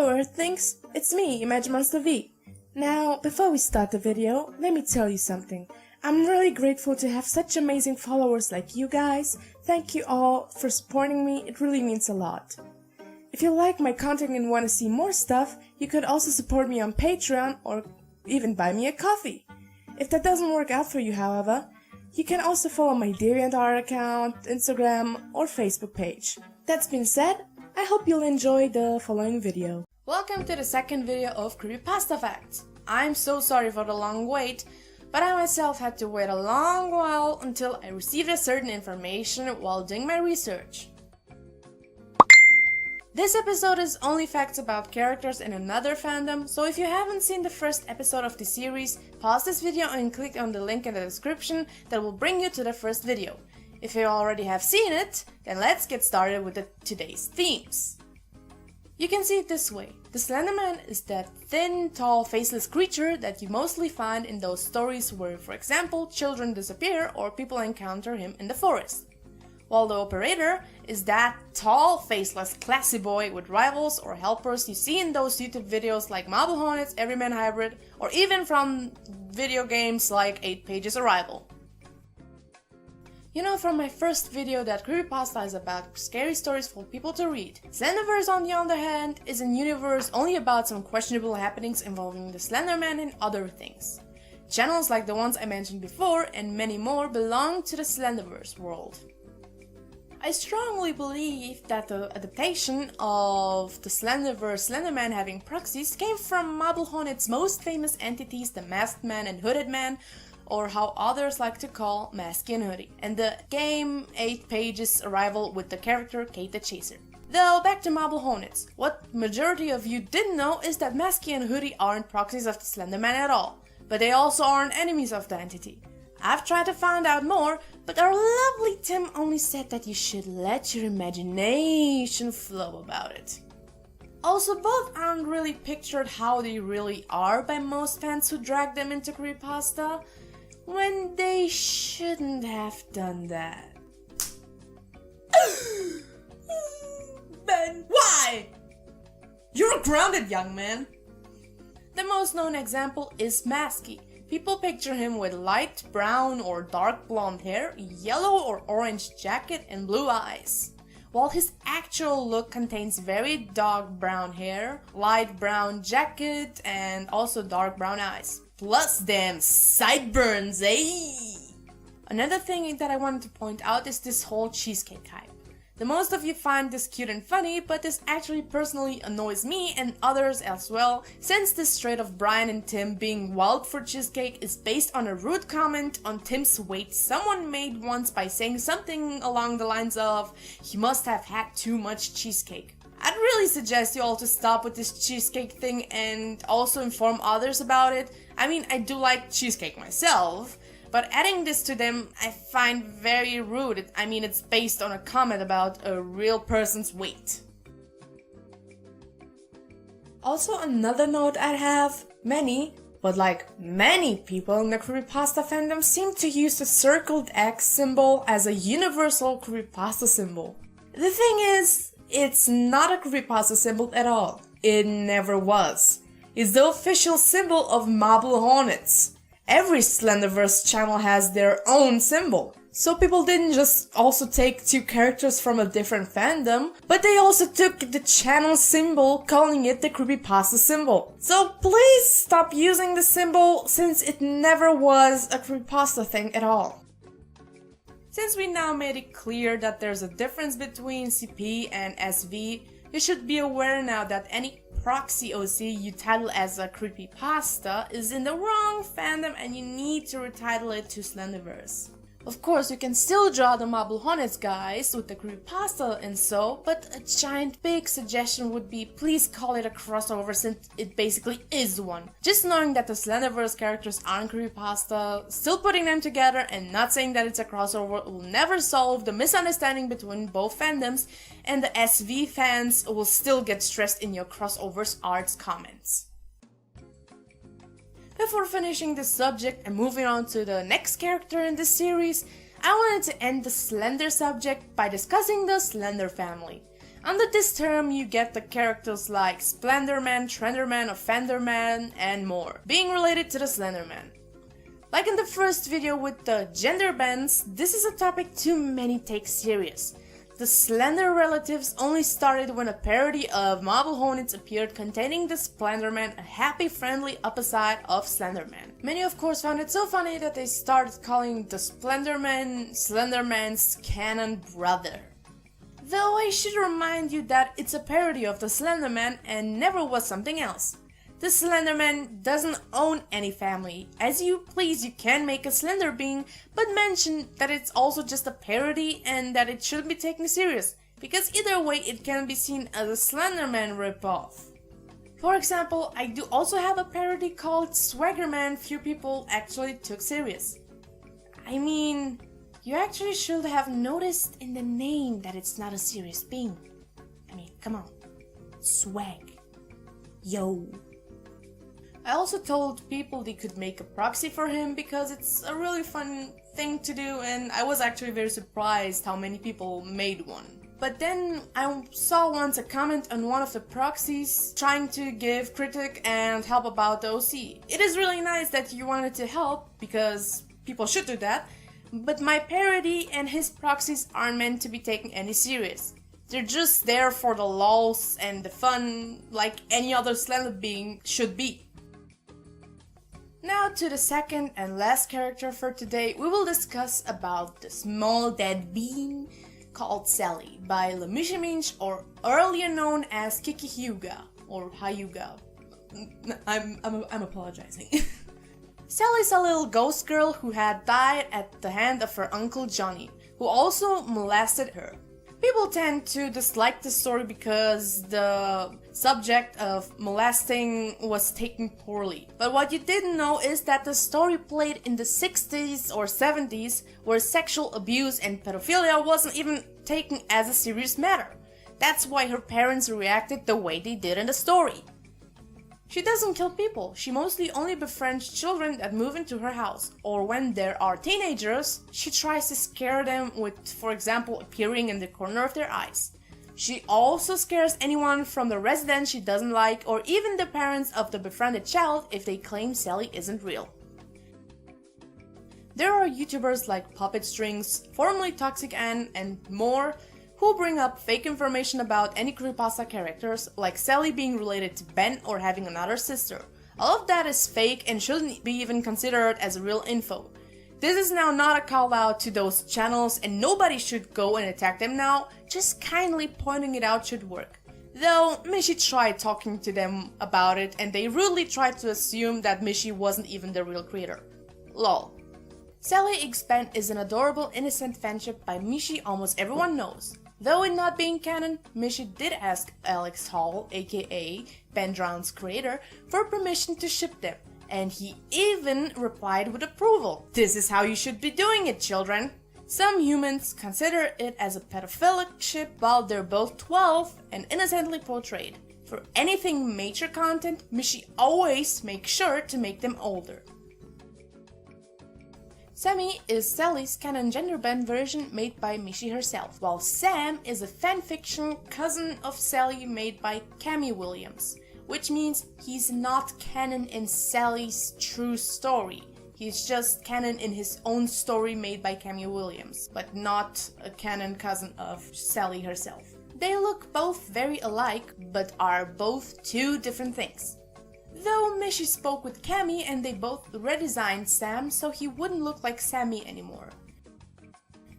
Hello Earthlings, it's me, ImaginemonsterVi. Now, before we start the video, let me tell you something. I'm really grateful to have such amazing followers like you guys. Thank you all for supporting me, it really means a lot. If you like my content and want to see more stuff, you could also support me on Patreon or even buy me a coffee. If that doesn't work out for you, however, you can also follow my DeviantArt account, Instagram or Facebook page. That's been said, I hope you'll enjoy the following video. Welcome to the second video of Creepypasta Facts. I'm so sorry for the long wait, but I myself had to wait a long while until I received a certain information while doing my research. This episode is only facts about characters in another fandom, so if you haven't seen the first episode of the series, pause this video and click on the link in the description that will bring you to the first video. If you already have seen it, then let's get started with today's themes. You can see it this way. The Slenderman is that thin, tall, faceless creature that you mostly find in those stories where, for example, children disappear or people encounter him in the forest. While the Operator is that tall, faceless, classy boy with rivals or helpers you see in those YouTube videos like Marble Hornets, Everyman Hybrid, or even from video games like 8 Pages Arrival. You know from my first video that Creepypasta is about scary stories for people to read. Slenderverse, on the other hand, is a universe only about some questionable happenings involving the Slenderman and other things. Channels like the ones I mentioned before and many more belong to the Slenderverse world. I strongly believe that the adaptation of the Slenderverse Slenderman having proxies came from Marble Hornet's most famous entities, the Masked Man and Hooded Man, or how others like to call Masky and Hoodie, and the game 8 Pages Arrival with the character Kate the Chaser. Though back to Marble Hornets, what majority of you didn't know is that Masky and Hoodie aren't proxies of the Slenderman at all, but they also aren't enemies of the entity. I've tried to find out more, but our lovely Tim only said that you should let your imagination flow about it. Also, both aren't really pictured how they really are by most fans who drag them into Creepypasta, when they shouldn't have done that. Ben, why? You're grounded, young man. The most known example is Masky. People picture him with light brown or dark blonde hair, yellow or orange jacket, and blue eyes. While his actual look contains very dark brown hair, light brown jacket, and also dark brown eyes. Plus them sideburns, eh? Another thing that I wanted to point out is this whole cheesecake hype. The most of you find this cute and funny, but this actually personally annoys me and others as well, since this trait of Brian and Tim being wild for cheesecake is based on a rude comment on Tim's weight someone made once by saying something along the lines of, "He must have had too much cheesecake." I'd really suggest you all to stop with this cheesecake thing and also inform others about it. I mean, I do like cheesecake myself, but adding this to them I find very rude. I mean, it's based on a comment about a real person's weight. Also, another note I have, many people in the Creepypasta fandom seem to use the circled X symbol as a universal Creepypasta symbol. The thing is, it's not a Creepypasta symbol at all. It never was. It's the official symbol of Marble Hornets. Every Slenderverse channel has their own symbol. So people didn't just also take two characters from a different fandom, but they also took the channel symbol, calling it the Creepypasta symbol. So please stop using the symbol, since it never was a Creepypasta thing at all. Since we now made it clear that there's a difference between CP and SV, you should be aware now that any proxy OC you title as a Creepypasta is in the wrong fandom and you need to retitle it to Slenderverse. Of course, you can still draw the Marble Hornets guys with the Creepypasta and so, but a giant big suggestion would be please call it a crossover, since it basically is one. Just knowing that the Slenderverse characters aren't Creepypasta, still putting them together and not saying that it's a crossover will never solve the misunderstanding between both fandoms, and the SV fans will still get stressed in your crossovers arts comments. Before finishing this subject and moving on to the next character in this series, I wanted to end the Slender subject by discussing the Slender family. Under this term, you get the characters like Splenderman, Trenderman, Offenderman, and more, being related to the Slenderman. Like in the first video with the gender bends, this is a topic too many take serious. The Slender relatives only started when a parody of Marble Hornets appeared containing the Splenderman, a happy, friendly opposite of Slenderman. Many of course found it so funny that they started calling the Splenderman Slenderman's canon brother. Though I should remind you that it's a parody of the Slenderman and never was something else. The Slenderman doesn't own any family. As you please, you can make a Slender being, but mention that it's also just a parody and that it shouldn't be taken serious, because either way it can be seen as a Slenderman ripoff. For example, I do also have a parody called Swaggerman few people actually took serious. I mean, you actually should have noticed in the name that it's not a serious being. I mean, come on. Swag. Yo. I also told people they could make a proxy for him because it's a really fun thing to do, and I was actually very surprised how many people made one. But then I saw once a comment on one of the proxies trying to give critique and help about the OC. It is really nice that you wanted to help, because people should do that, but my parody and his proxies aren't meant to be taken any serious. They're just there for the lols and the fun, like any other Slender being should be. Now to the second and last character for today, we will discuss about the small dead being called Sally by Lemishiminch, or earlier known as Kiki Hyuga or Hyuga. I'm apologizing. Sally's a little ghost girl who had died at the hand of her uncle Johnny, who also molested her. People tend to dislike the story because the subject of molesting was taken poorly. But what you didn't know is that the story played in the 60s or 70s, where sexual abuse and pedophilia wasn't even taken as a serious matter. That's why her parents reacted the way they did in the story. She doesn't kill people, she mostly only befriends children that move into her house, or when there are teenagers, she tries to scare them with, for example, appearing in the corner of their eyes. She also scares anyone from the residence she doesn't like, or even the parents of the befriended child if they claim Sally isn't real. There are YouTubers like Puppet Strings, formerly Toxic Ann, and more, who bring up fake information about any creepypasta characters, like Sally being related to Ben or having another sister. All of that is fake and shouldn't be even considered as real info. This is now not a call out to those channels and nobody should go and attack them now, just kindly pointing it out should work. Though Mishi tried talking to them about it and they rudely tried to assume that Mishi wasn't even the real creator. Lol. Sally X Ben is an adorable innocent fanship by Mishi almost everyone knows. Though it not being canon, Mishi did ask Alex Hall, aka Ben Drown's creator, for permission to ship them, and he even replied with approval. This is how you should be doing it, children. Some humans consider it as a pedophilic ship while they're both 12 and innocently portrayed. For anything mature content, Mishi always makes sure to make them older. Sammy is Sally's canon gender bend version made by Mishi herself, while Sam is a fanfiction cousin of Sally made by Cami Williams, which means he's not canon in Sally's true story. He's just canon in his own story made by Cami Williams, but not a canon cousin of Sally herself. They look both very alike, but are both two different things. Though Mishi spoke with Cami and they both redesigned Sam so he wouldn't look like Sammy anymore.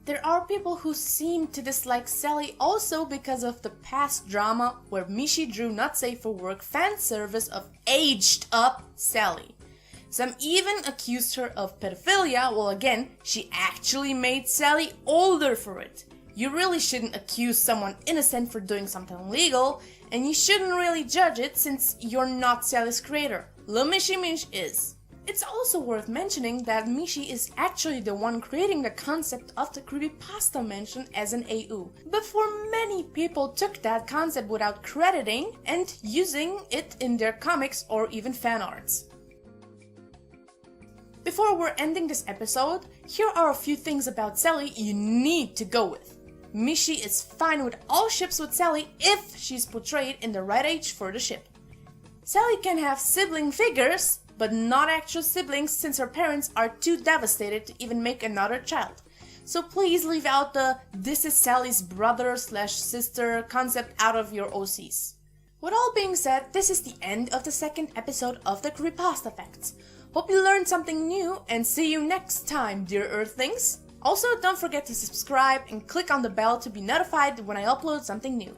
There are people who seem to dislike Sally also because of the past drama where Mishi drew not safe for work fan service of aged up Sally. Some even accused her of pedophilia, well again, she actually made Sally older for it. You really shouldn't accuse someone innocent for doing something illegal, and you shouldn't really judge it since you're not Sally's creator. Lemishiminch is. It's also worth mentioning that Mishi is actually the one creating the concept of the creepypasta mentioned as an AU, before many people took that concept without crediting and using it in their comics or even fan arts. Before we're ending this episode, here are a few things about Sally you need to go with. Mishi is fine with all ships with Sally if she's portrayed in the right age for the ship. Sally can have sibling figures, but not actual siblings since her parents are too devastated to even make another child. So please leave out the "this is Sally's brother/sister" concept out of your OCs. With all being said, this is the end of the second episode of the Creepypasta Facts. Hope you learned something new and see you next time, dear Earthlings! Also, don't forget to subscribe and click on the bell to be notified when I upload something new.